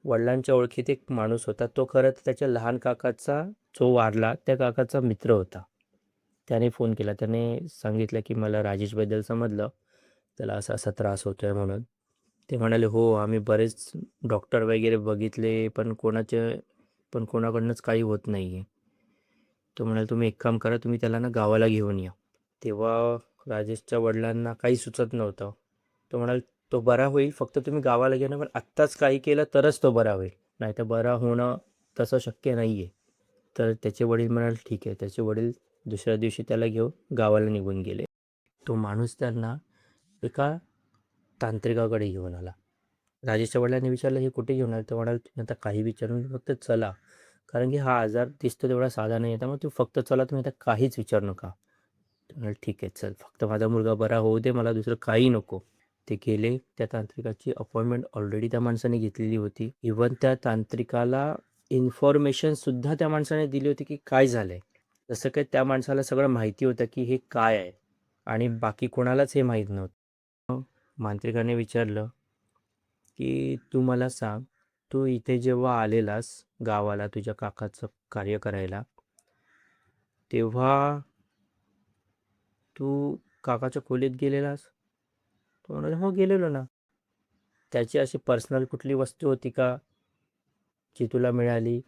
वडिलांच्या ओळखीत एक माणूस होता. तो खरं तर त्याच्या लहान काकाचा, जो वारला त्या काकाचा मित्र होता. त्याने फोन केला. त्याने सांगितलं, की मला राजेशबद्दल समजलं. त्याला असा-असा त्रास होतोय म्हणून. ते म्हणाले, "हो, आम्ही बरेच डॉक्टर वगैरे बघितले, पण कोणाकडूनच काही होत नाहीये." तो म्हणाला, "तुम्ही एक काम करा, तुम्ही त्याला ना गावाला घेऊन या." तेव्हा राजेशच्या वडिलांना काही सुचत नव्हतं. तो म्हणाला, "तो बरा होईल, फक्त तुम्ही गावाला घ्या ना, पण आत्ताच काही केलं तरच तो बरा होईल. नाहीतर बरा होणं तसं शक्य नाहीये." तर त्याचे वडील म्हणाले, "ठीक आहे." त्याचे वडील दुसऱ्या दिवशी त्याला घेऊन गावाला निघून गेले. तो माणूस त्यांना एका तांत्रिकाकडे घेऊन आला. राजेशच्या वडिलांनी विचारलं, "हे कुठे घेऊन आले?" तो म्हणाला, "तुम्ही आता काही विचारू नका, फक्त चला. कारण की हा आजार दिसतो तेवढा साधा नाही आहे. त्यामुळे तुम्ही फक्त चला, तुम्ही आता काहीच विचारू नका." तो म्हणाला, "ठीक आहे, चल. फक्त माझा मुलगा बरा होऊ दे, मला दुसरं काही नको." ते गेले. त्या तांत्रिकाची अपॉइंटमेंट ऑलरेडी त्या माणसाने घेतलेली होती. इव्हन त्या तांत्रिकाला इन्फॉर्मेशनसुद्धा त्या माणसाने दिली होती, की काय झालंय. जसं काही त्या माणसाला सगळं माहिती होतं, की हे काय आहे आणि बाकी कोणालाच हे माहीत नव्हतं. मग मांत्रिकाने विचारलं, की "तू मला सांग, तू इथे जेव्हा आलेलास गावाला तुझ्या काकाचं कार्य करायला, तेव्हा तू काकाच्या खोलीत गेलेलास?" तो म्हणाला, "हो, गेलेलो ना." "त्याची अशी पर्सनल कुठली वस्तू होती का, जी तुला मिळाली,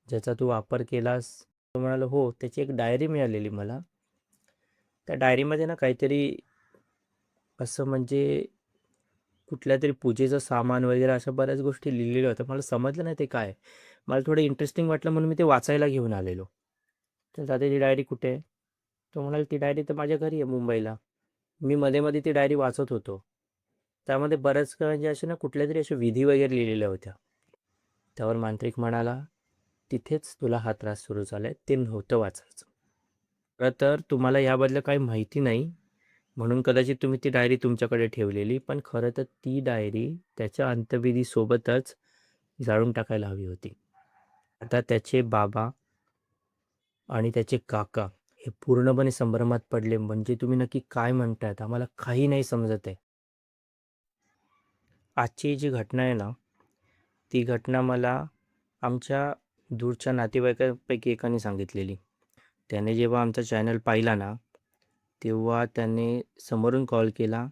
ज्याचा तू वापर केलास?" तो म्हणाला, "हो, त्याची एक डायरी मिळालेली मला. त्या डायरीमध्ये ना काहीतरी असं म्हणजे कुठल्यातरी पूजेचं सामान वगैरे अशा बऱ्याच गोष्टी लिहिलेल्या होत्या. मला समजलं नाही ते काय आहे. मला थोडं इंटरेस्टिंग वाटलं म्हणून मी ते वाचायला घेऊन आलेलो." तर "दादा ती डायरी कुठे आहे?" तो म्हणाला, "ती डायरी तर माझ्या घरी आहे मुंबईला. मी मध्ये-मध्ये ती डायरी वाचत होतो. त्यामध्ये बऱ्याच म्हणजे अशा ना कुठल्यातरी अशा विधी वगैरे लिहिलेल्या होत्या." त्यावर मांत्रिक म्हणाला, "तिथेच तुला हा त्रास सुरू झालाय. ते नव्हतं वाचायचं. खरं तर तुम्हाला याबद्दल काही माहिती नाही, म्हणून कदाचित तुम्ही ती डायरी तुमच्याकडे ठेवलेली. पण खरं तर ती डायरी त्याच्या अंत्यविधीसोबतच जाळून टाकायला हवी होती." आता त्याचे बाबा आणि त्याचे काका हे पूर्णपणे संभ्रमात पडले. "म्हणजे तुम्ही नक्की काय म्हणतायत? आम्हाला काही नाही समजत आहे." आजची जी घटना आहे ना, ती घटना मला आमच्या दूरच्या नातेवाईकांपैकी एकाने सांगितलेली. त्याने जेव्हा आमचा चॅनल पाहिला ना, तेव्हा त्याने समोरून कॉल केला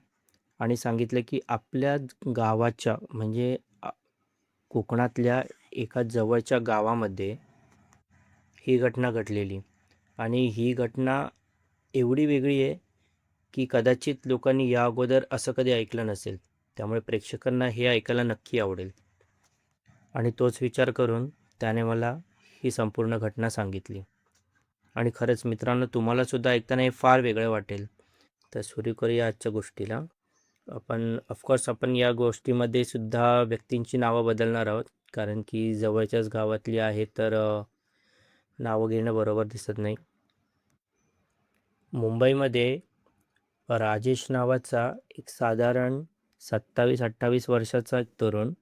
आणि सांगितलं, की आपल्या गावाच्या म्हणजे कोकणातल्या एका जवळच्या गावामध्ये ही घटना घडलेली आणि ही घटना एवढी वेगळी आहे, की कदाचित लोकांनी या अगोदर असं कधी ऐकलं नसेल. त्यामुळे प्रेक्षकांना हे ऐकायला नक्की आवडेल आणि तोच विचार करून त्याने मला ही संपूर्ण घटना सांगितली. आणि खरंच मित्रांनो, तुम्हाला सुद्धा ऐकताना हे फार वेगळं वाटेल. तर सुरू करूया आजच्या गोष्टीला. आपण या गोष्टीमध्ये सुद्धा व्यक्तींची नावं बदलणार आहोत. कारण की जवळच्याच गावातली आहे तर नावं घेणं बरोबर दिसत नाही. मुंबईमध्ये राजेश नावाचा एक साधारण 27-28 वर्षाचा एक तरुण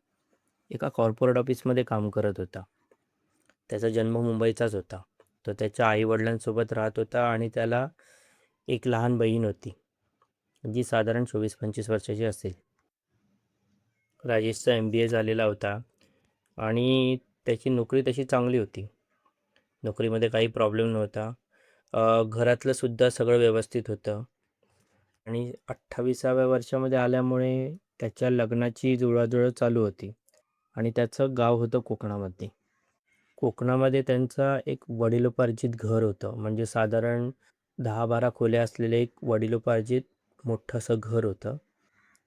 एका कॉर्पोरेट ऑफिसमध्ये काम करत होता. त्याचा जन्म मुंबईचाच होता. तो त्याच्या आई-वडिलांसोबत राहत होता आणि त्याला एक लहान बहीण होती, जी साधारण 24-25 वर्षाची असेल. राजेशचा MBA झालेला होता आणि त्याची नोकरी तशी चांगली होती. नोकरीमध्ये काही प्रॉब्लेम नव्हता. घरातलं सुद्धा सगळं व्यवस्थित होतं आणि 28व्या वर्षामध्ये आल्यामुळे त्याच्या लग्नाची जुळवाजुळव चालू होती आणि त्याचं गाव होतं कोकणामध्ये. कोकणामध्ये त्यांचा एक वडिलोपार्जित घर होतं. म्हणजे साधारण 10-12 खोल्या असलेलं एक वडिलोपार्जित मोठं असं घर होतं.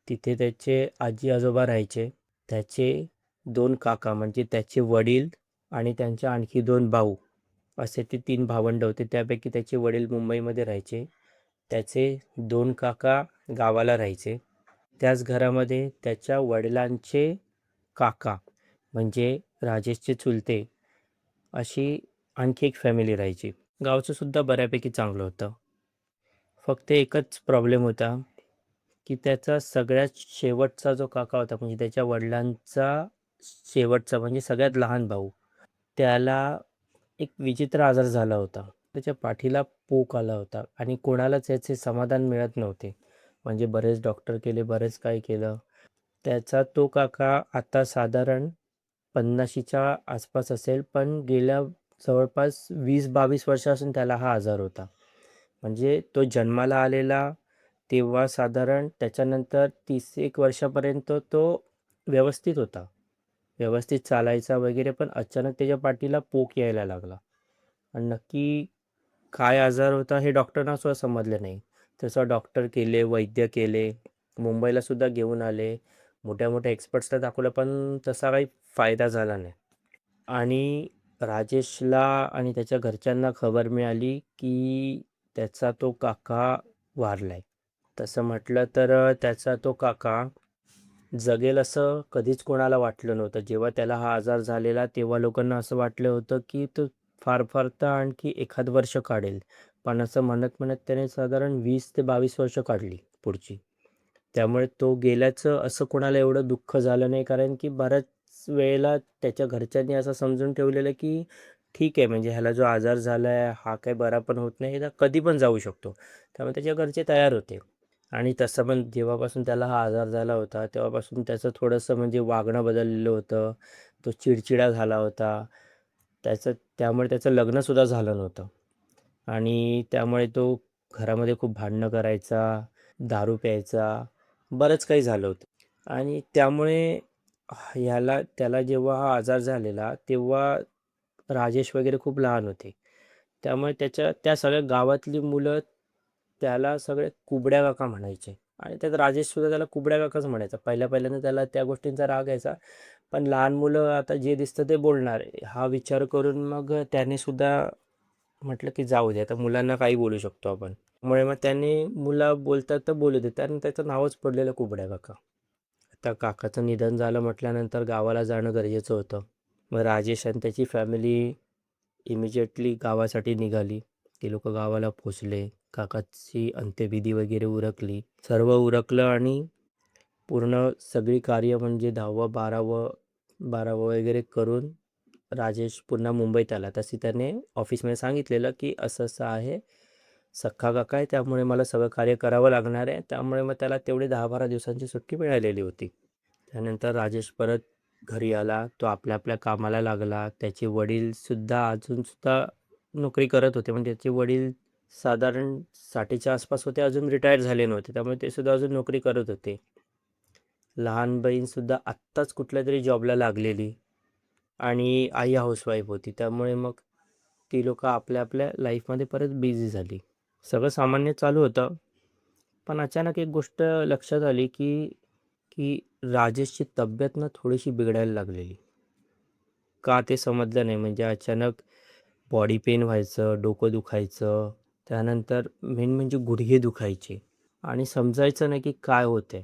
तिथे त्याचे आजी-आजोबा राहायचे. त्याचे 2 काका म्हणजे त्याचे वडील आणि त्यांचे आणखी 2 भाऊ असे ते 3 भावंडं होते. त्यापैकी त्याचे वडील मुंबईमध्ये राहायचे. त्याचे 2 काका गावाला राहायचे. त्याच घरामध्ये त्याच्या वडिलांचे काका म्हणजे राजेशचे चुलते अशी आणखी एक फॅमिली राहायची. गावचं सुद्धा बऱ्यापैकी चांगलं होतं. फक्त एकच प्रॉब्लेम होता, की त्याचा सगळ्यात शेवटचा जो काका होता म्हणजे त्याच्या वडिलांचा शेवटचा म्हणजे सगळ्यात लहान भाऊ, त्याला एक विचित्र आजार झाला होता. त्याच्या पाठीला पोक आला होता आणि कोणालाच याचे समाधान मिळत नव्हते. म्हणजे बरेच डॉक्टर केले, बरेच काही केलं. त्याचा तो काका आता साधारण 50च्या आसपास असेल, पण गेल्या जवळपास 20-22 वर्षापासून त्याला हा आजार होता. म्हणजे तो जन्माला आलेला तेव्हा साधारण त्याच्यानंतर 30 एक वर्षापर्यंत तो व्यवस्थित होता. व्यवस्थित चालायचा वगैरे, पण अचानक त्याच्या पाठीला पोक यायला लागला आणि नक्की काय आजार होता हे डॉक्टरांना सुद्धा समजलं नाही. तसं डॉक्टर केले, वैद्य केले, मुंबईला सुद्धा घेऊन आले. मोठ्या-मोठ्या एक्सपर्ट्सला दाखवलं, पण तसा काही फायदा झाला नाही. आणि राजेशला आणि त्याच्या घरच्यांना खबर मिळाली, की त्याचा तो काका वारलाय. तसं म्हटलं तर त्याचा तो काका जगेल असं कधीच कोणाला वाटलं नव्हतं. जेव्हा त्याला हा आजार झालेला तेव्हा लोकांना असं वाटलं होतं, की तो फार-फार तर आणखी एखाद वर्ष काढेल. पण असं म्हणत-म्हणत त्याने साधारण 20 ते 22 वर्ष काढली पुढची. त्यामुळे तो गेल्याचं असं कोणाला एवढं दुःख झालं नाही, कारण की बऱ्याच वेळेला त्याच्या घरच्यांनी असं समजून ठेवलेलं, की ठीक आहे, म्हणजे ह्याला जो आजार झालाय हा काही बरा पण होत नाही, हा कधी पण जाऊ शकतो. त्यामुळे त्याच्या घरचे तयार होते. आणि तसं पण जेव्हापासून त्याला हा आजार झाला होता, तेव्हापासून त्याचं थोडंसं म्हणजे वागणं बदललेलं होतं. तो चिडचिडा झाला होता. त्याचं त्यामुळे त्याचं लग्नसुद्धा झालं नव्हतं आणि त्यामुळे तो घरामध्ये खूप भांडणं करायचा, दारू प्यायचा, बरंच काही झालं होतं. आणि त्यामुळे त्याला जेव्हा हा आजार झालेला, तेव्हा राजेश वगैरे खूप लहान होते. त्यामुळे त्या सगळ्या गावातली मुलं त्याला सगळे कुबड्या काका म्हणायचे आणि त्यात राजेशसुद्धा त्याला कुबड्या काकाच म्हणायचा. पहिल्या-पहिल्यांदा त्याला त्या गोष्टींचा राग यायचा. पण लहान मुलं आता जे दिसतं ते बोलणार हा विचार करून मग त्याने सुद्धा म्हटलं की जाऊ दे, आता मुलांना काही बोलू शकतो आपण. त्यामुळे मग त्याने मुलं बोलतात तर बोलू दे, आणि त्याचं नावच पडलेलं कुबड्या काका. आता काकाचं निधन झालं म्हटल्यानंतर गावाला जाणं गरजेचं होतं. मग राजेश आणि त्याची फॅमिली इमिजिएटली गावासाठी निघाली. ते लोकं गावाला पोहोचले. काकाची अंत्यविधी वगैरे उरकली. सर्व उरकलं आणि पूर्ण सगळी कार्य म्हणजे 10वं 12वं वगैरे करून राजेश पुन्हा मुंबईत आला. तशी त्याने ऑफिसमध्ये सांगितलेलं, की असं-असं आहे. सख्खा काका आहे, त्यामुळे मला सगळं कार्य करावं लागणार आहे. त्यामुळे मग त्याला तेवढी 10-12 दिवसांची सुट्टी मिळालेली होती. त्यानंतर राजेश परत घरी आला. तो आपल्या-आपल्या कामाला लागला. त्याचे वडीलसुद्धा अजूनसुद्धा नोकरी करत होते. म्हणजे त्याचे वडील साधारण 60च्या आसपास होते. अजून रिटायर झाले नव्हते. त्यामुळे ते सुद्धा अजून नोकरी करत होते. लहान बहीणसुद्धा आत्ताच कुठल्यातरी जॉबला लागलेली आणि आई हाऊसवाईफ होती. त्यामुळे मग ती लोकं आपल्या-आपल्या लाईफमध्ये परत बिझी झाली. सगळं सामान्य चालू होतं. पण अचानक एक गोष्ट लक्षात आली, की की राजेशची तब्येत ना थोडीशी बिघडायला लागलेली. का ते समजलं नाही. म्हणजे अचानक बॉडी पेन व्हायचं, डोकं दुखायचं, त्यानंतर मेन म्हणजे गुडघे दुखायचे आणि समजायचं नाही की काय होतंय.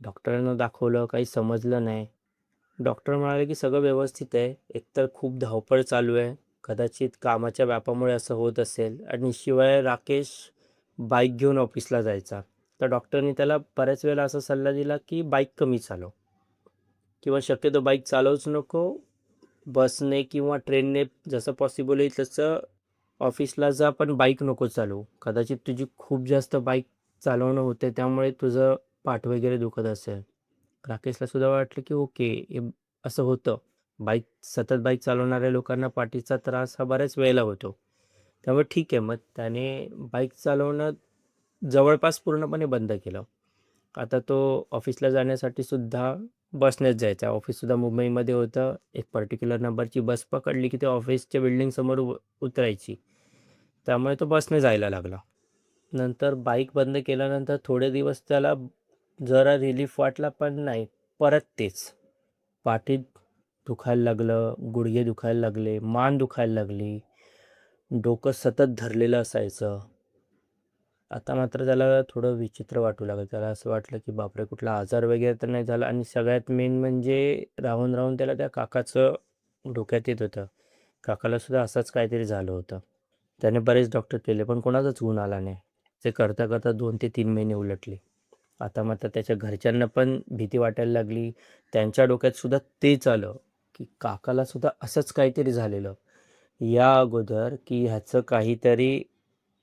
डॉक्टरांना दाखवलं, काही समजलं नाही. डॉक्टर म्हणाले की सगळं व्यवस्थित आहे. एकतर खूप धावपळ चालू आहे. कदाचित कामाच्या व्यापामुळे असं होत असेल आणि शिवाय राकेश बाईक घेऊन ऑफिसला जायचा. तर डॉक्टरनी त्याला बऱ्याच वेळेला असा सल्ला दिला की बाईक कमी चालव किंवा शक्यतो बाईक चालवूच नको. बसने किंवा ट्रेनने जसं पॉसिबल होईल तसं ऑफिसला जा, पण बाईक नको चालवू. कदाचित तुझी खूप जास्त बाईक चालवणं होते, त्यामुळे तुझं पाठ वगैरे दुखत असेल. राकेशला सुद्धा वाटलं की ओके, असं होतं. सतत बाईक चालवणाऱ्या लोकांना पाठीचा त्रास हा बऱ्याच वेळेला होतो. त्यामुळे ठीक आहे, मग त्याने बाईक चालवणं जवळपास पूर्णपणे बंद केलं. आता तो ऑफिसला जाण्यासाठी सुद्धा बसनेच जायचा. ऑफिससुद्धा मुंबईमध्ये होतं. एक पर्टिक्युलर नंबरची बस पकडली की ते ऑफिसच्या बिल्डिंगसमोर उतरायची. त्यामुळे तो बसने जायला लागला. नंतर बाईक बंद केल्यानंतर थोडे दिवस त्याला जरा रिलीफ वाटला, पण नाही, परत तेच. पाठीत दुखायला लागलं, गुडघे दुखायला लागले, मान दुखायला लागली, डोकं सतत धरलेलं असायचं. आता मात्र त्याला थोडं विचित्र वाटू लागलं. त्याला असं वाटलं की बापरे! कुठला आजार वगैरे तर नाही झाला आणि सगळ्यात मेन म्हणजे राहून-राहून त्याला त्या काकाचं डोक्यात येत होतं. काकाला सुद्धा असंच काहीतरी झालं होतं. त्याने बरेच डॉक्टर केले, पण कोणाचाच गुण आला नाही. ते करता-करता 2 ते 3 महिने उलटले. आता मात्र त्याच्या घरच्यांना पण भीती वाटायला लागली. त्यांच्या डोक्यात सुद्धा तेच आलं, की काकाला सुद्धा असंच काहीतरी झालेलं. या अगोदर की ह्याचं काहीतरी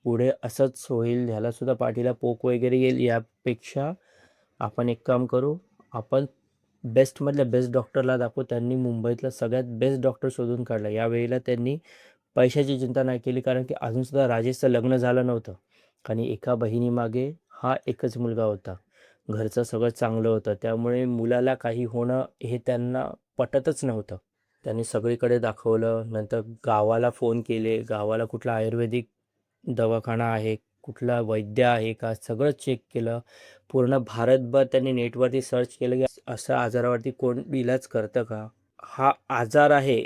पुढे असंच होईल, ह्याला सुद्धा पाठीला पोक वगैरे येईल, यापेक्षा आपण एक काम करू, आपण बेस्टमधल्या बेस्ट डॉक्टरला दाखवून त्यांनी मुंबईतला सगळ्यात बेस्ट डॉक्टर शोधून काढला. यावेळेला त्यांनी पैशाची चिंता नाही केली, कारण की अजूनसुद्धा राजेशचं लग्न झालं नव्हतं आणि एका बहिणीमागे हा एकच मुलगा होता. घरचं सगळं चांगलं होतं. त्यामुळे मुलाला काही होणं हे त्यांना पटतच नव्हतं. त्यांनी सगळीकडे दाखवलं. नंतर गावाला फोन केले. गावाला कुठला आयुर्वेदिक दवाखाना आहे, कुठला वैद्य आहे का, सगळं चेक केलं. पूर्ण भारतभर त्यांनी नेटवरती सर्च केलं की अशा आजारावरती कोण इलाज करतं का? हा आजार आहे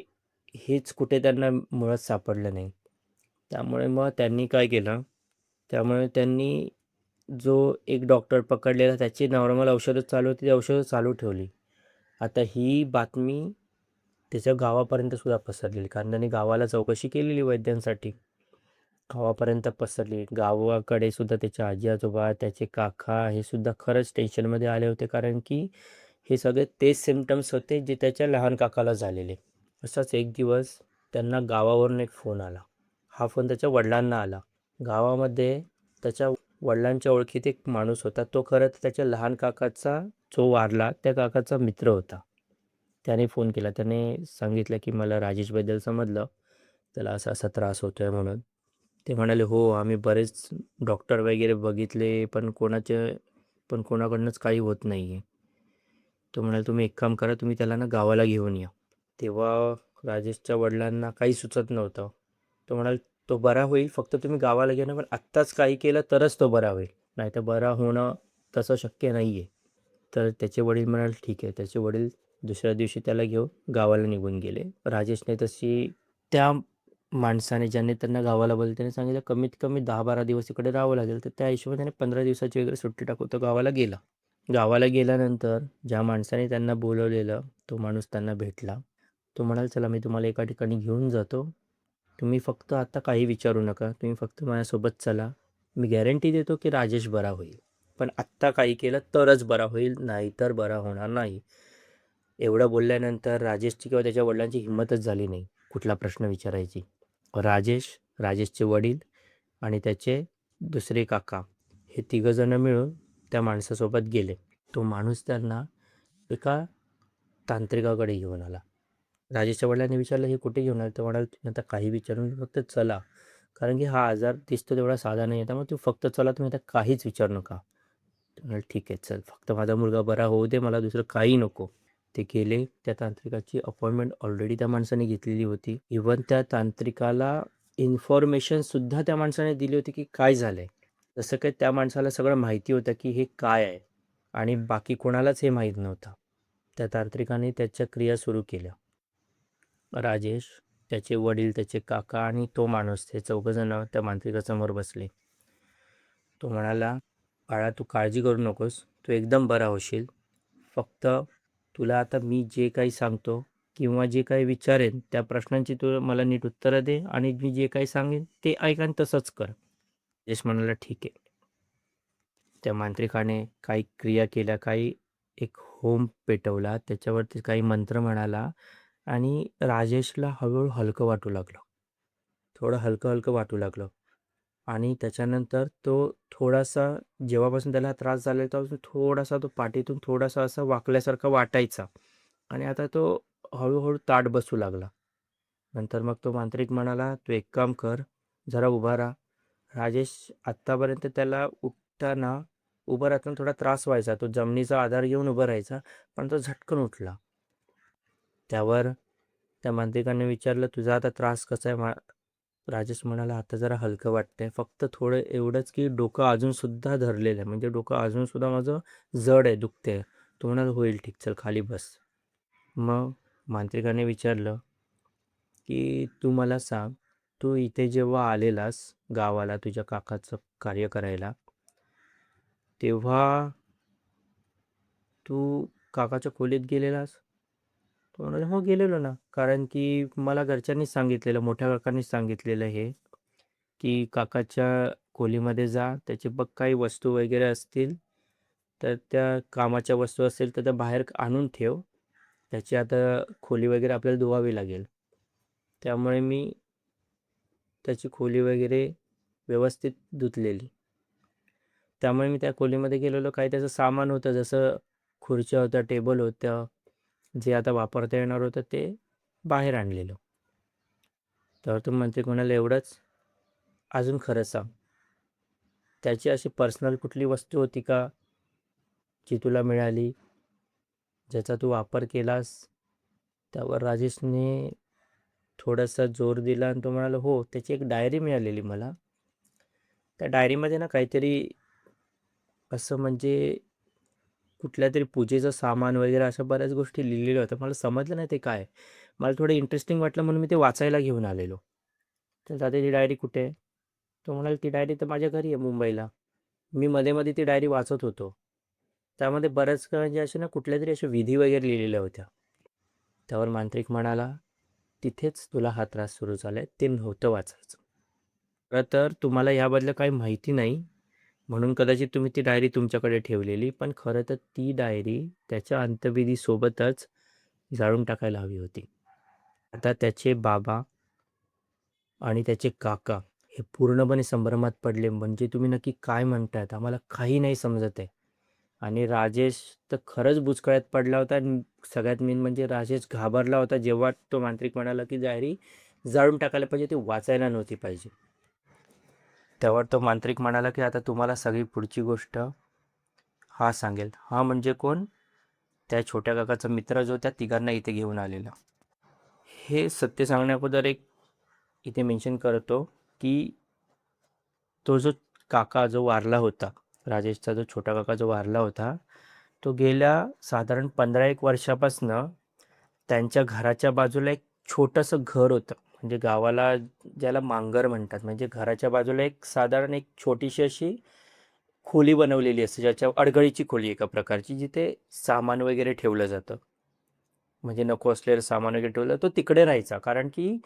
हेच कुठे त्यांना मुळात सापडलं नाही. त्यामुळे मग त्यांनी काय केलं, त्यामुळे त्यांनी जो एक डॉक्टर पकडलेला त्याची नॉर्मल औषधं चालू होती, ती औषधं चालू ठेवली. आता ही बातमी त्याच्या गावापर्यंत सुद्धा पसरलेली, कारण त्यांनी गावाला चौकशी केलेली वैद्यांसाठी. गावापर्यंत पसरली. गावाकडे सुद्धा त्याचे आजी-आजोबा, त्याचे काका हे सुद्धा खरंच टेन्शनमध्ये आले होते, कारण की हे सगळे तेच सिम्प्टम्स होते जे त्याच्या लहान काकाला झालेले. असाच एक दिवस त्यांना गावावरून एक फोन आला. हा फोन त्याच्या वडिलांना आला. गावामध्ये त्याच्या वडिलांच्या ओळखीत एक माणूस होता. तो खरं तर त्याच्या लहान काकाचा, जो वारला त्या काकाचा मित्र होता. त्याने फोन केला. त्याने सांगितलं की मला राजेशबद्दल समजलं. त्याला असा-असा त्रास होतोय म्हणून. ते म्हणाले, "हो, आम्ही बरेच डॉक्टर वगैरे बघितले, पण कोणाकडूनच काही होत नाही आहे." तो म्हणाला, "तुम्ही एक काम करा, तुम्ही त्याला ना गावाला घेऊन या." तेव्हा राजेशच्या वडिलांना काही सुचत नव्हतं. तो म्हणाला, "तो बरा होईल, फक्त तुम्ही गावाला घेऊन या, पण आत्ताच काही केलं तरच तो बरा होईल. नाहीतर बरा होणं तसं शक्य नाही आहे." तर त्याचे वडील म्हणाले, "ठीक आहे." त्याचे वडील दुसऱ्या दिवशी त्याला घेऊन गावाला निघून गेले. राजेशने तशी त्या माणसाने ज्याने त्यांना गावाला बोलवलं त्याने सांगितलं कमीत कमी 10-12 दिवस इकडे राहावं लागेल. तर त्या हिशोबाने त्याने 15 दिवसाची वगैरे सुट्टी टाकून तो गावाला गेला. गावाला गेल्यानंतर ज्या माणसाने त्यांना बोलवलेलं तो माणूस त्यांना भेटला. तो म्हणाला, "चला मी तुम्हाला एका ठिकाणी घेऊन जातो. तुम्ही फक्त आता काही विचारू नका. तुम्ही फक्त माझ्यासोबत चला. मी गॅरंटी देतो की राजेश बरा होईल. पण आत्ता काही केलं तरच बरा होईल, नाहीतर बरा होणार नाही." एवढं बोलल्यानंतर राजेशची किंवा त्याच्या वडिलांची हिंमतच झाली नाही कुठला प्रश्न विचारायची. राजेशचे वडील आणि त्याचे दुसरे काका हे तिघंजणं मिळून त्या माणसासोबत गेले. तो माणूस त्यांना एका तांत्रिकाकडे घेऊन आला. राजेशच्या वडिलांनी विचारलं, "हे कुठे घेऊन आले?" तो म्हणाला, "तुम्ही आता काही विचारू नका, फक्त चला. कारण की हा आजार दिसतो तेवढा साधा नाही आहे. त्यामुळे तू फक्त चला, तुम्ही आता काहीच विचारू नका." तो म्हणाला, "ठीक आहे, चल. फक्त माझा मुलगा बरा होऊ दे. मला दुसरं काही नको." ते गेले. त्या तांत्रिकाची अपॉइंटमेंट ऑलरेडी त्या माणसाने घेतलेली होती. इव्हन त्या तांत्रिकाला इन्फॉर्मेशनसुद्धा त्या माणसाने दिली होती, की काय झालंय. जसं काही त्या माणसाला सगळं माहिती होतं, की हे काय आहे आणि बाकी कोणालाच हे माहीत नव्हतं. त्या तांत्रिकाने त्याच्या क्रिया सुरू केल्या. राजेश, त्याचे वडील, त्याचे काका आणि तो माणूस हे चौघंजणं त्या मांत्रिकासमोर बसले. तो म्हणाला, "बाळा तू काळजी करू नकोस. तू एकदम बरा होशील. फक्त तुला आता मी जे काही सांगतो किंवा जे काही विचारेन त्या प्रश्नांची तू मला नीट उत्तरं दे आणि मी जे काही सांगेन ते ऐक आणि तसंच कर." राजेश म्हणाला, "ठीक आहे." त्या मांत्रिकाने काही क्रिया केल्या, काही एक होम पेटवला, त्याच्यावरती काही मंत्र म्हणाला आणि राजेशला हळूहळू हलकं वाटू लागलं. थोडं हलकं-हलकं वाटू लागलं आणि त्याच्यानंतर तो थोडासा जेव्हापासून त्याला त्रास झाला तेव्हापासून थोडासा तो पाठीतून थोडासा असा वाकल्यासारखा वाटायचा आणि आता तो हळू ताठ बसू लागला. नंतर मग तो मांत्रिक म्हणाला, "तू एक काम कर, जरा उभा राहा." राजेश आत्तापर्यंत त्याला उठताना, उभं राहताना थोडा त्रास व्हायचा. तो जमिनीचा आधार घेऊन उभं राहायचा, पण तो झटकन उठला. त्यावर त्या मांत्रिकाने विचारलं, "तुझा आता त्रास कसा आहे?" राजेश म्हणाला, "आता जरा हलकं वाटतंय. फक्त थोडं एवढंच की डोकं अजूनसुद्धा धरलेलं आहे. म्हणजे डोकं अजूनसुद्धा माझं जड आहे, दुखतंय." तो म्हणाला, "होईल ठीक. चल खाली बस." मग मांत्रिकाने विचारलं, की "तू मला सांग, तू इथे जेव्हा आलेलास गावाला तुझ्या काकाचं कार्य करायला, तेव्हा तू काकाच्या खोलीत गेलेलास?" तो म्हणाला, "हो गेलेलो ना." कारण की मला घरच्यांनीच सांगितलेलं, मोठ्या काकांनीच सांगितलेलं हे, की "काकाच्या खोलीमध्ये जा, त्याचे बघ काही वस्तू वगैरे असतील, तर त्या कामाच्या वस्तू असतील तर त्या बाहेर आणून ठेव. त्याची आता खोली वगैरे आपल्याला धुवावी लागेल." त्यामुळे मी त्याची खोली वगैरे व्यवस्थित धुतलेली. त्यामुळे मी त्या खोलीमध्ये गेलेलो. काही त्याचं सामान होतं, जसं खुर्च्या होत्या, टेबल होतं, जे आता वापरता येणार होतं ते बाहेर आणलेलं. तर तो मंत्री म्हणाला, "एवढंच? अजून खरं सांग, त्याची अशी पर्सनल कुठली वस्तू होती का, जी तुला मिळाली, ज्याचा तू वापर केलास?" त्यावर राजेशने थोडासा जोर दिला आणि तो म्हणाला, "हो, त्याची एक डायरी मिळालेली मला. त्या डायरीमध्ये ना काहीतरी असं म्हणजे कुठल्यातरी पूजेचं सामान वगैरे अशा बऱ्याच गोष्टी लिहिलेल्या होत्या. मला समजलं नाही ते काय आहे. मला थोडं इंटरेस्टिंग वाटलं म्हणून मी ते वाचायला घेऊन आलेलो. तर दादा ती डायरी कुठे आहे? तो म्हणाला, "ती डायरी तर माझ्या घरी आहे मुंबईला." मी मध्ये-मध्ये ती डायरी वाचत होतो. त्यामध्ये बऱ्याच म्हणजे अशा ना कुठल्यातरी अशा विधी वगैरे लिहिलेल्या होत्या. त्यावर मांत्रिक म्हणाला, "तिथेच तुला हा त्रास सुरू झालाय. ते नव्हतं वाचायचं. खरं तर तुम्हाला याबद्दल काही माहिती नाही, म्हणून कदाचित तुम्ही ती डायरी तुमच्याकडे ठेवलेली. पण खरं तर ती डायरी त्याच्या अंत्यविधीसोबतच जाळून टाकायला हवी होती." आता त्याचे बाबा आणि त्याचे काका हे पूर्णपणे संभ्रमात पडले. "म्हणजे तुम्ही नक्की काय म्हणतायत? आम्हाला काही नाही समजत आहे." आणि राजेश तर खरंच बुचकळ्यात पडला होता आणि सगळ्यात मेन म्हणजे राजेश घाबरला होता जेव्हा तो मांत्रिक म्हणाला, की डायरी जाळून टाकायला पाहिजे, ती वाचायला नव्हती पाहिजे. त्यावर तो मांत्रिक म्हणाला, की "आता तुम्हाला सगळी पुढची गोष्ट हा सांगेल." हा म्हणजे कोण? त्या छोट्या काकाचा मित्र जो त्या तिघांना इथे घेऊन आलेला. हे सत्य सांगण्या एक इथे मेन्शन करतो, की तो जो काका जो वारला होता, राजेशचा जो छोटा काका जो वारला होता, तो गेल्या साधारण 15 एक वर्षापासनं त्यांच्या घराच्या बाजूला एक छोटंसं घर होतं. म्हणजे गावाला ज्याला मांगर म्हणतात. म्हणजे घराच्या बाजूला एक साधारण एक छोटीशी अशी खोली बनवलेली असते, ज्याच्या अडगळीची खोली एका प्रकारची, जिथे सामान वगैरे ठेवलं जातं. म्हणजे नको असलेलं सामान वगैरे ठेवलं, तो तिकडे राहायचा. कारण की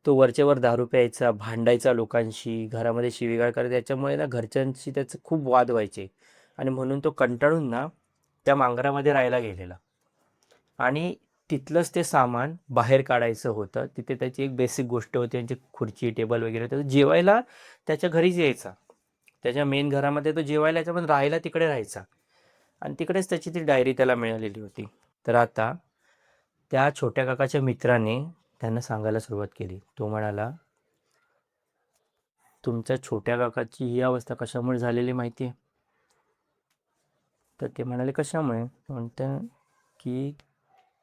तो वरच्या वर दारू प्यायचा, भांडायचा लोकांशी, घरामध्ये शिवीगाळ करायचा. त्याच्यामुळे ना घरच्यांशी त्याचे खूप वाद व्हायचे आणि म्हणून तो कंटाळून ना त्या मांजरामध्ये राहायला गेलेला आणि तिथलंच ते सामान बाहेर काढायचं होतं. तिथे त्याची एक बेसिक गोष्ट होती, त्यांची खुर्ची, टेबल वगैरे. तर जेवायला त्याच्या घरीच यायचा. त्याच्या मेन घरामध्ये तो जेवायला यायचा, पण राहायला तिकडे राहायचा आणि तिकडेच त्याची ती डायरी त्याला मिळालेली होती. तर आता त्या छोट्या काकाच्या मित्राने त्यांना सांगायला सुरुवात केली. तो म्हणाला, "तुमच्या छोट्या काकाची ही अवस्था कशामुळे झालेली माहिती आहे?" तर ते म्हणाले, "कशामुळे?" म्हणते, की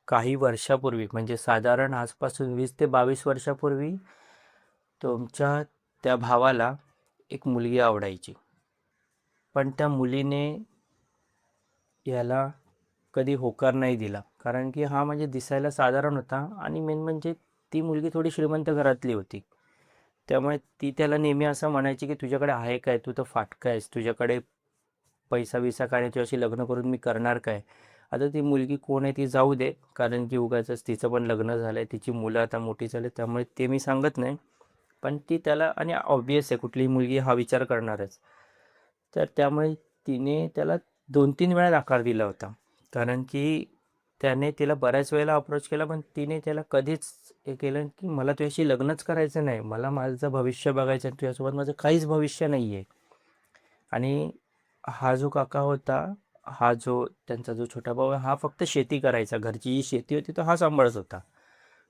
काही वर्षापूर्वी म्हणजे साधारण आजपासून 20 ते 22 वर्षापूर्वी तुमच्या त्या भावाला एक मुलगी आवडायची. पण त्या मुलीने याला कधी होकार नाही दिला. कारण की हा म्हणजे दिसायला साधारण होता आणि मेन म्हणजे ती मुलगी थोडी श्रीमंत घरातली होती. त्यामुळे ती त्याला नेहमी असं म्हणायची, की "तुझ्याकडे आहे काय? तू तर फाटका आहेस. तुझ्याकडे पैसा-बिसा काय नाही. तुझ्याशी लग्न करून मी करणार काय?" आता ती मुलगी कोण आहे ती जाऊ दे. कारण की उगाचच तिचं पण लग्न झालंय. तिची मुलं आता मोठी झाली. त्यामुळे ते मी सांगत नाही. पण ती त्याला आणि ऑब्व्हियस आहे कुठलीही मुलगी हा विचार करणारच. तर त्यामुळे तिने त्याला 2-3 वेळा नकार दिला होता. कारण की त्याने तिला बऱ्याच वेळेला अप्रोच केला, पण तिने त्याला कधीच हे केलं, की "मला तुझ्याशी लग्नच करायचं नाही. मला माझं भविष्य बघायचं आहे. तुझ्यासोबत माझं काहीच भविष्य नाही आहे." आणि हा जो काका होता, हा जो त्यांचा जो छोटा भाऊ आहे, हा फक्त शेती करायचा. घरची जी शेती होती, तो हा सांभाळत होता.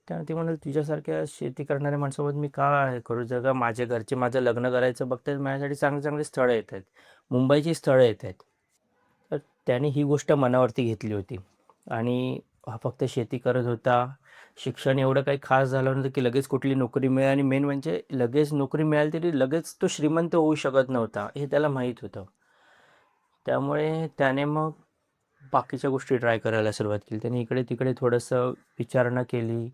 त्यामुळे ती म्हणाली, "तुझ्यासारख्या शेती करणाऱ्या माणसासोबत मी का हे करू? जर का माझ्या घरचे माझं लग्न करायचं बघतायत, माझ्यासाठी चांगली-चांगली स्थळं येत आहेत. मुंबईची स्थळं येत आहेत." तर त्याने ही गोष्ट मनावरती घेतली होती आणि हा फक्त शेती करत होता. शिक्षण एवढं काही खास झालं नव्हतं, की लगेच कुठली नोकरी मिळेल आणि मेन म्हणजे लगेच नोकरी मिळाली तरी लगेच तो श्रीमंत होऊ शकत नव्हता, हे त्याला माहीत होतं. त्यामुळे त्याने मग बाकीच्या गोष्टी ट्राय करायला सुरुवात केली. त्याने इकडे-तिकडे थोडंसं विचारणा केली.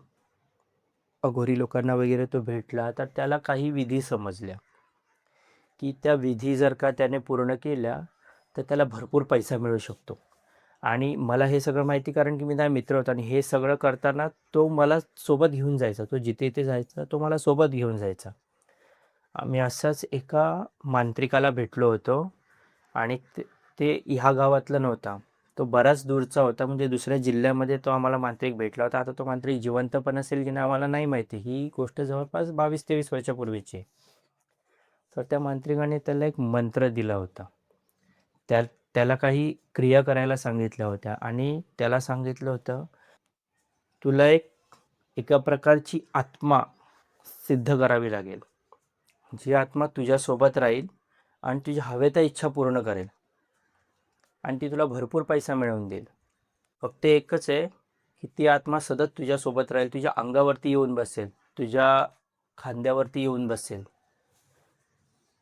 अघोरी लोकांना वगैरे तो भेटला, तर त्याला काही विधी समजल्या, की त्या विधी जर का त्याने पूर्ण केल्या, तर त्याला भरपूर पैसा मिळू शकतो. आणि मला हे सगळं माहिती कारण की मी त्याचा मित्र होतो आणि हे सगळं करताना तो मला सोबत घेऊन जायचा. तो जिथे-जिथे जायचा, तो मला सोबत घेऊन जायचा. आम्ही असाच एका मांत्रिकाला भेटलो होतो आणि ते ते ह्या गावातला नव्हता. तो बराच दूरचा होता म्हणजे दुसऱ्या जिल्ह्यामध्ये तो आम्हाला मांत्रिक भेटला होता. आता तो मांत्रिक जिवंत पण असेल की नाही आम्हाला नाही माहिती. ही गोष्ट जवळपास 22-23 वर्षापूर्वीची आहे. तर त्या मांत्रिकाने त्याला एक मंत्र दिला होता. त्या त्याला काही क्रिया करायला सांगितल्या होत्या आणि त्याला सांगितलं होतं, तुला एका प्रकारची आत्मा सिद्ध करावी लागेल. जी आत्मा तुझ्यासोबत राहील आणि तुझ्या हव्या त्या इच्छा पूर्ण करेल आणि ती तुला भरपूर पैसा मिळवून देईल. फक्त एकच आहे, की ती आत्मा सतत तुझ्यासोबत राहील, तुझ्या अंगावरती येऊन बसेल, तुझ्या खांद्यावरती येऊन बसेल.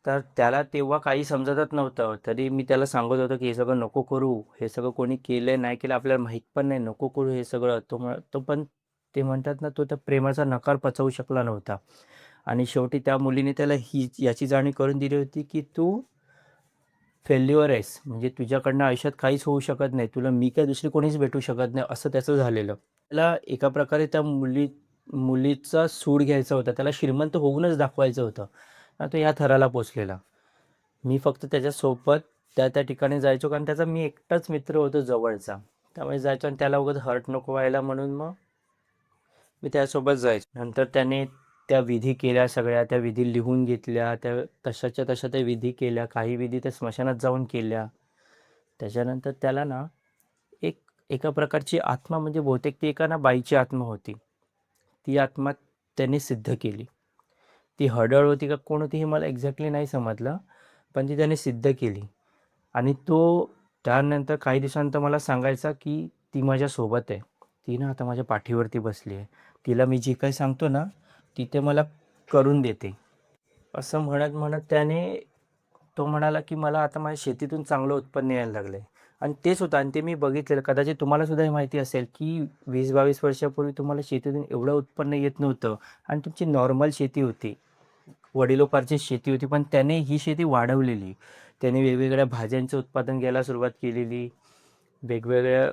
तर त्याला तेव्हा काही समजतच नव्हतं. तरी मी त्याला सांगत होतो, की हे सगळं नको करू. हे सगळं कोणी केलं नाही केलं आपल्याला माहीत पण नाही. नको करू हे सगळं. तो पण ते म्हणतात ना, तो त्या प्रेमाचा नकार पचवू शकला नव्हता. आणि शेवटी त्या मुलीने त्याला याची जाणीव करून दिली होती, की तू फेल्युअर आहेस. म्हणजे तुझ्याकडनं आयुष्यात काहीच होऊ शकत नाही. तुला मी काय दुसरी कोणीच भेटू शकत नाही, असं त्याचं झालेलं. त्याला एका प्रकारे त्या मुलीचा सूड घ्यायचा होता. त्याला श्रीमंत होऊनच दाखवायचं होतं. आणि तो या थराला पोहोचलेला. मी फक्त त्याच्यासोबत त्या त्या ठिकाणी जायचो, कारण त्याचा मी एकटाच मित्र होतो जवळचा. त्यामुळे जायचो आणि त्याला उगाच हर्ट नको व्हायला म्हणून मग मी त्यासोबत जायचो. नंतर त्याने त्या विधी केल्या सगळ्या. त्या विधी लिहून घेतल्या. त्या तशाच्या तशा त्या विधी केल्या. काही विधी त्या स्मशानात जाऊन केल्या. त्याच्यानंतर त्याला ना एका प्रकारची आत्मा, म्हणजे बहुतेक ती एका ना बाईची आत्मा होती. ती आत्मा त्याने सिद्ध केली. ती हडळ होती का कोण होती हे मला एक्झॅक्टली नाही समजलं, पण ती त्याने सिद्ध केली. आणि तो त्यानंतर काही दिवसानंतर मला सांगायचा, की ती माझ्यासोबत आहे. ती ना आता माझ्या पाठीवरती बसली आहे. तिला मी जे काही सांगतो ना, ती ते मला करून देते. असं म्हणत-म्हणत तो म्हणाला, की मला आता माझ्या शेतीतून चांगलं उत्पन्न यायला लागलंय. आणि तेच होतं आणि ते मी बघितलेलं. कदाचित तुम्हाला सुद्धा हे माहिती असेल, की 20-22 वर्षापूर्वी तुम्हाला शेतीतून एवढं उत्पन्न येत नव्हतं आणि तुमची नॉर्मल शेती होती. वडिलोपार्जित शेती होती, पण त्याने ही शेती वाढवलेली. त्याने वेगवेगळ्या भाज्यांचं उत्पादन घ्यायला सुरुवात केलेली. वेगवेगळ्या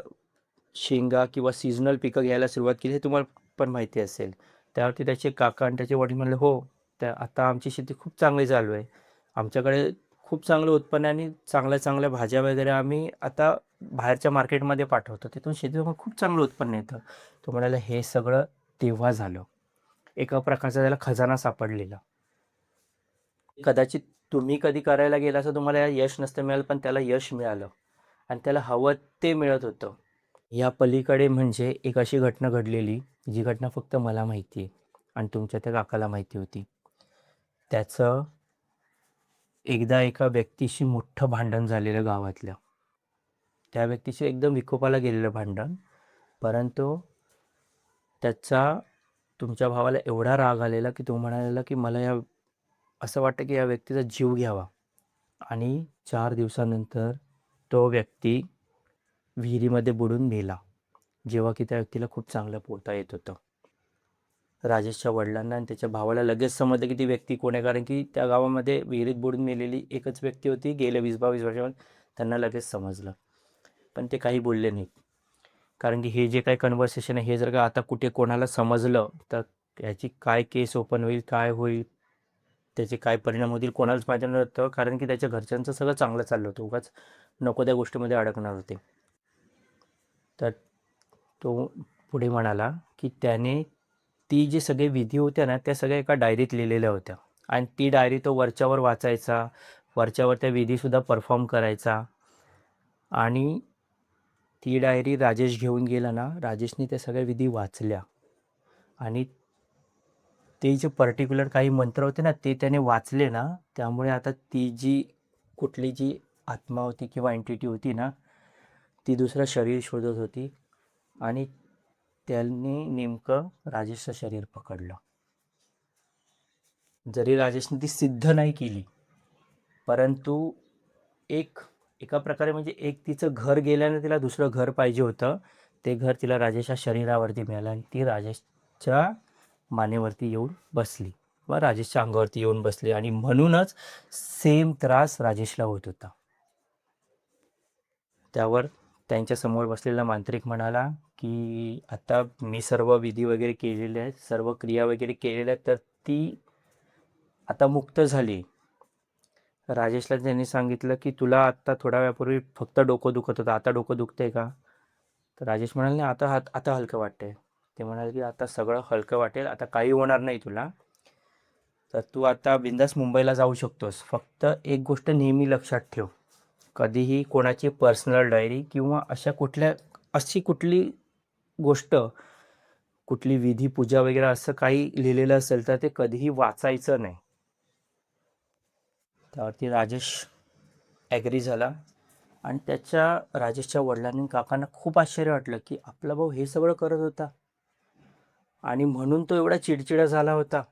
शेंगा किंवा सीझनल पिकं घ्यायला सुरुवात केली, हे तुम्हाला पण माहिती असेल. त्यावरती त्याचे काका आणि त्याचे वडील म्हणले, "हो, आता आमची शेती खूप चांगली चालू आहे. आमच्याकडे खूप चांगलं उत्पन्न आहे आणि चांगल्या-चांगल्या भाज्या वगैरे आम्ही आता बाहेरच्या मार्केटमध्ये पाठवतो. तिथून शेतीतून खूप चांगलं उत्पन्न येतं." तो म्हणाला, "हे सगळं तेव्हा झालं." एका प्रकारचा त्याला खजाना सापडलेला. कदाचित तुम्ही कधी करायला गेला असं तुम्हाला यश नसतं मिळालं, पण त्याला यश मिळालं आणि त्याला हवं ते मिळत होतं. या पलीकडे म्हणजे एक अशी घटना घडलेली, जी घटना फक्त मला माहिती आहे आणि तुमच्या त्या काकाला माहिती होती. त्याचं एकदा एका व्यक्तीशी मोठं भांडण झालेलं गावातल्या. त्या व्यक्तीशी एकदम विकोपाला गेलेलं भांडण. परंतु त्याचा तुमच्या भावाला एवढा राग आलेला, की तो म्हणालेला, की मला असं वाटतं, की या व्यक्तीचा जीव घ्यावा. आणि 4 दिवसानंतर तो व्यक्ती विहिरीमध्ये बुडून मेला. जेव्हा की त्या व्यक्तीला खूप चांगलं पोहता येत होतं. राजेशच्या वडिलांना आणि त्याच्या भावाला लगेच समजलं, की ती व्यक्ती कोण आहे. कारण की त्या गावामध्ये विहिरीत बुडून मेलेली एकच व्यक्ती होती गेल्या 20-22 वर्षामध्ये. त्यांना लगेच समजलं. पण ते काही बोलले नाहीत. कारण की हे जे काही कन्व्हर्सेशन आहे, हे जर का आता कुठे कोणाला समजलं, तर याची काय केस ओपन होईल, काय होईल, त्याचे काय परिणाम होतील कोणालाच माहिती नव्हतं. कारण की त्याच्या घरच्यांचं सगळं चांगलं चाललं होतं. उगाच नको त्या गोष्टीमध्ये अडकणार होते. तर तो पुढे म्हणाला, की त्याने ती जी सगळे विधी होत्या ना, त्या सगळ्या एका डायरीत लिहिलेल्या होत्या आणि ती डायरी तो वरच्यावर वाचायचा. वरच्यावर त्या विधीसुद्धा परफॉर्म करायचा आणि ती डायरी राजेश घेऊन गेला ना, राजेशने त्या सगळ्या विधी वाचल्या आणि ते जे पर्टिक्युलर काही मंत्र होते ना, ते त्याने वाचले ना, त्यामुळे आता ती कुठली जी आत्मा होती किंवा एंटिटी होती ना, ती दुसरं शरीर शोधत होती आणि त्यांनी नेमकं राजेशचं शरीर पकडलं. जरी राजेशने ती सिद्ध नाही केली, परंतु एका प्रकारे म्हणजे तिचं घर गेल्याने तिला दुसरं घर पाहिजे होतं. ते घर तिला राजेशच्या शरीरावरती मिळालं आणि ती राजेशच्या मानेवरती येऊन बसली व राजेशच्या अंगावरती येऊन बसली आणि म्हणूनच सेम त्रास राजेशला होत होता. त्यावर त्यांच्या समोर बसलेला मांत्रिक म्हणाला, की आता मी सर्व विधी वगैरे केलेले आहेत, सर्व क्रिया वगैरे केलेल्या आहेत, तर ती आता मुक्त झाली. राजेशला त्यांनी सांगितलं, की तुला आत्ता थोड्या वेळापूर्वी फक्त डोकं दुखत होतं, आता डोकं दुखतंय का? तर राजेश म्हणाले, नाही आता हलकं वाटतंय. ते म्हणाले, की आता सगळं हलकं वाटेल, आता काही होणार नाही तुला. तर तू आता बिंदास मुंबईला जाऊ शकतोस. फक्त एक गोष्ट नेहमी लक्षात ठेव, कधीही कोणाची पर्सनल डायरी किंवा अशी कुठली गोष्ट, कुठली विधी पूजा वगैरे असं काही लिहिलेलं असेल तर ते कधीही वाचायचं नाही. त्यावरती राजेश ॲग्री झाला आणि राजेशच्या वडिलांनी आणि काकांना खूप आश्चर्य वाटलं की आपला भाऊ हे सगळं करत होता आणि म्हणून तो एवढा चिडचिडा झाला होता.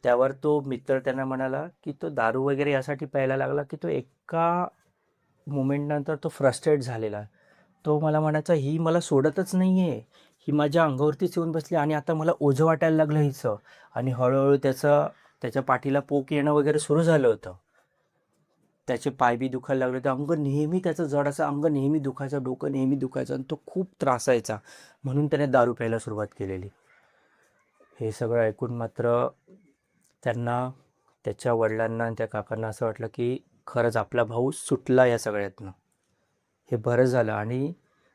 त्यावर तो मित्र त्यांना म्हणाला की तो दारू वगैरे यासाठी प्यायला लागला की तो एका मोमेंटनंतर तो फ्रस्ट्रेट झालेला. तो मला म्हणायचा, ही मला सोडतच नाही आहे. ही माझ्या अंगावरतीच येऊन बसली आणि आता मला ओझं वाटायला लागलं हिचं. आणि हळूहळू त्याच्या पाठीला पोक येणं वगैरे सुरू झालं होतं. त्याचे पाय बी दुखायला लागले होते. अंग नेहमी त्याचं जड असं अंग नेहमी दुखायचं, डोकं नेहमी दुखायचं आणि तो खूप त्रासायचा. म्हणून त्याने दारू प्यायला सुरुवात केलेली. हे सगळं ऐकून मात्र त्यांना, त्याच्या वडिलांना आणि त्या काकांना असं वाटलं की खरंच आपला भाऊ सुटला या सगळ्यातनं. हे बरं झालं. आणि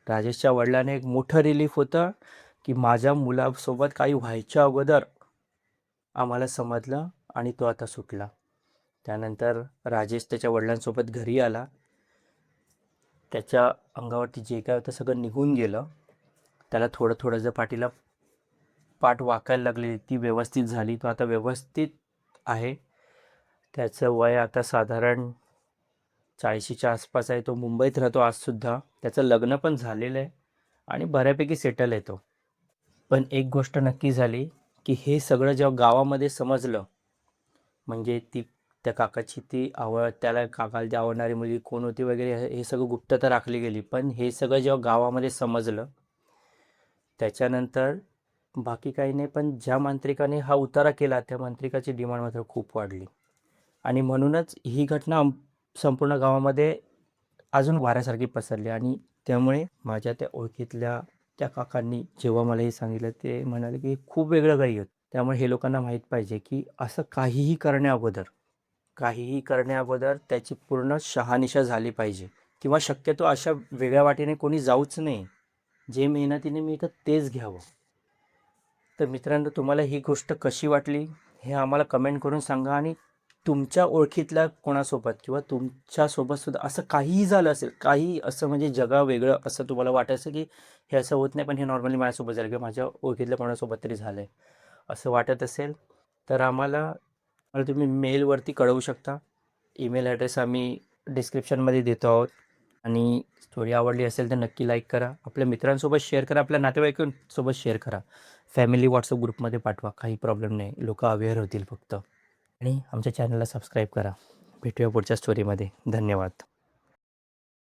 राजेशच्या वडिलांना एक मोठं रिलीफ होतं की माझ्या मुलासोबत काही व्हायच्या अगोदर आम्हाला समजलं आणि तो आता सुटला. त्यानंतर राजेश त्याच्या वडिलांसोबत घरी आला. त्याच्या अंगावरती जे काय होतं सगळं निघून गेलं. त्याला थोडं थोडं जर पाठ वाकायला लागली ती व्यवस्थित झाली. तो आता व्यवस्थित आहे. त्याचं वय आता साधारण 40च्या आसपास आहे. तो मुंबईत राहतो आजसुद्धा. त्याचं लग्न पण झालेलं आहे आणि बऱ्यापैकी सेटल आहे तो. पण एक गोष्ट नक्की झाली की हे सगळं जेव्हा गावामध्ये समजलं, म्हणजे त्या काकाची त्याला काकाला ती आवडणारी मुलगी कोण होती वगैरे हे सगळं गुप्तता राखली गेली. पण हे सगळं जेव्हा गावामध्ये समजलं त्याच्यानंतर बाकी काही नाही, पण ज्या मांत्रिकाने हा उतारा केला त्या मांत्रिकाची डिमांड मात्र खूप वाढली. आणि म्हणूनच ही घटना संपूर्ण गावामध्ये अजून वाऱ्यासारखी पसरली. आणि त्यामुळे माझ्या त्या ओळखीतल्या त्या काकांनी जेव्हा मला हे सांगितलं ते म्हणाले की खूप वेगळं काही होतं. त्यामुळे हे लोकांना माहीत पाहिजे की असं काहीही करण्याअगोदर त्याची पूर्ण शहानिशा झाली पाहिजे किंवा शक्यतो अशा वेगळ्या वाटेने कोणी जाऊच नाही. जे मेहनतीने मिळतं तेच घ्यावं. तर मित्रांनो, तुम्हाला ही गोष्ट कशी वाटली हे आम्हाला कमेंट करून सांगा. आणि तुमच्या ओळखीतल्या कोणासोबत किंवा तुमच्यासोबतसुद्धा असं काहीही झालं असेल, काही असं म्हणजे जगावेगळं असं तुम्हाला वाटायचं की हे असं होत नाही पण हे नॉर्मली माझ्यासोबत झालं किंवा माझ्या ओळखीतल्या कोणासोबत तरी झालं आहे असं वाटत असेल तर मला तुम्ही मेलवरती कळवू शकता. ईमेल ॲड्रेस आम्ही डिस्क्रिप्शनमध्ये देतो आहोत. आणि स्टोरी आवडली असेल तर नक्की लाईक करा, आपल्या मित्रांसोबत शेअर करा, आपल्या नातेवाईकांसोबत शेअर करा, फॅमिली व्हॉट्सअप ग्रुपमध्ये पाठवा, काही प्रॉब्लेम नाही, लोक अवेअर होतील फक्त. आणि आमच्या चॅनलला सबस्क्राईब करा. भेटूया पुढच्या स्टोरीमध्ये. धन्यवाद.